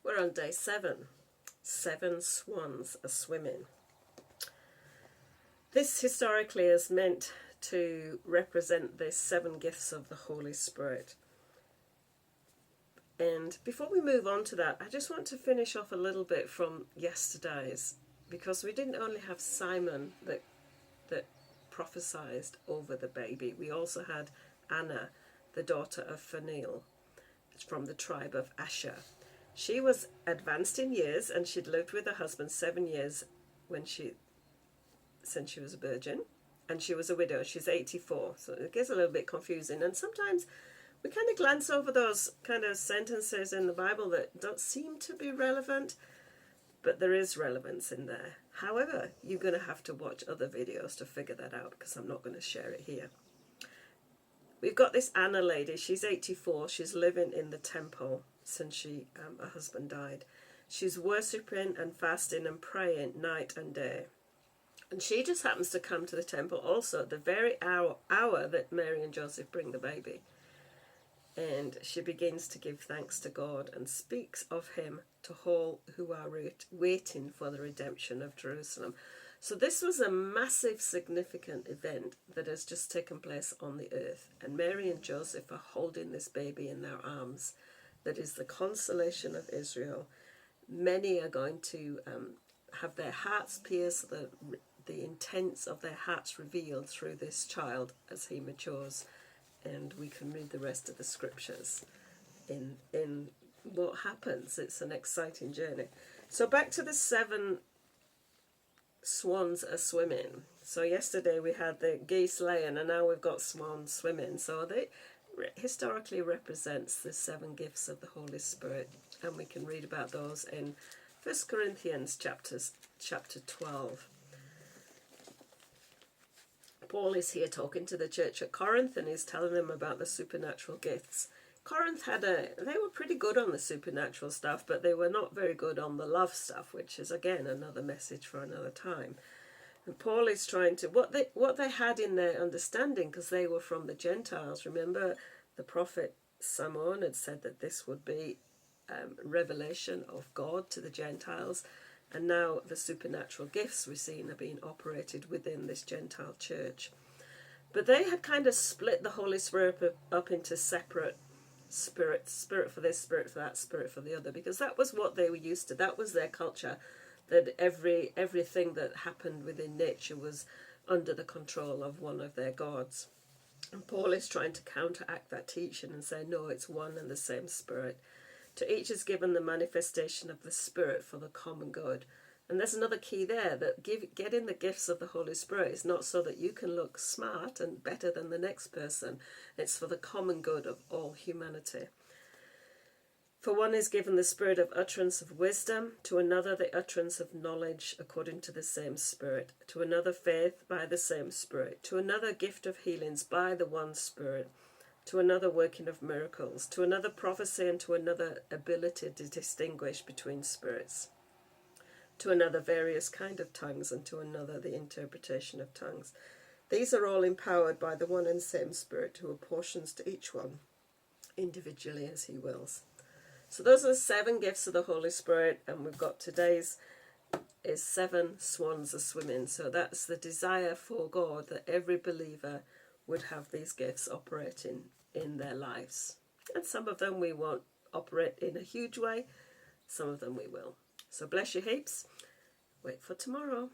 We're on day 7. 7 swans are swimming. This historically is meant to represent the 7 gifts of the Holy Spirit. And before we move on to that, I just want to finish off a little bit from yesterday's, because we didn't only have Simon that prophesied over the baby. We also had Anna, the daughter of Phanuel, from the tribe of Asher. She was advanced in years, and she'd lived with her husband 7 years since she was a virgin, and she was a widow. She's 84, so it gets a little bit confusing. And sometimes we kind of glance over those kind of sentences in the Bible that don't seem to be relevant, but there is relevance in there. However, you're going to have to watch other videos to figure that out, because I'm not going to share it here. We've got this Anna lady. She's 84. She's living in the temple since her husband died. She's worshipping and fasting and praying night and day. And she just happens to come to the temple also at the very hour that Mary and Joseph bring the baby. And she begins to give thanks to God and speaks of him to all who are waiting for the redemption of Jerusalem. So this was a massive, significant event that has just taken place on the earth. And Mary and Joseph are holding this baby in their arms. That is the consolation of Israel. Many are going to have their hearts pierced, the intents of their hearts revealed through this child as he matures. And we can read the rest of the scriptures in what happens. It's an exciting journey. So back to the 7 swans are swimming. So yesterday we had the geese laying, and now we've got swans swimming. So they historically represents the 7 gifts of the Holy Spirit, and we can read about those in 1 Corinthians chapter 12. Paul is here talking to the church at Corinth, and he's telling them about the supernatural gifts. Corinth they were pretty good on the supernatural stuff, but they were not very good on the love stuff, which is again another message for another time. And Paul is trying to, what they had in their understanding, because they were from the Gentiles. Remember, the prophet Simon had said that this would be revelation of God to the Gentiles, and now the supernatural gifts we've seen are being operated within this Gentile church. But they had kind of split the Holy Spirit up into separate spirits, spirit for this, spirit for that, spirit for the other, because that was what they were used to. That was their culture, that everything that happened within nature was under the control of one of their gods. And Paul is trying to counteract that teaching and say, no, it's one and the same Spirit. To each is given the manifestation of the Spirit for the common good. And there's another key there, that getting the gifts of the Holy Spirit is not so that you can look smart and better than the next person. It's for the common good of all humanity. For one is given the spirit of utterance of wisdom, to another the utterance of knowledge according to the same Spirit, to another faith by the same Spirit, to another gift of healings by the one Spirit, to another working of miracles, to another prophecy, and to another ability to distinguish between spirits, to another various kind of tongues, and to another the interpretation of tongues. These are all empowered by the one and same Spirit, who apportions to each one individually as he wills. So those are the 7 gifts of the Holy Spirit, and we've got today's is 7 swans are swimming. So that's the desire for God, that every believer would have these gifts operating in their lives. And some of them we won't operate in a huge way, some of them we will. So bless you heaps. Wait for tomorrow.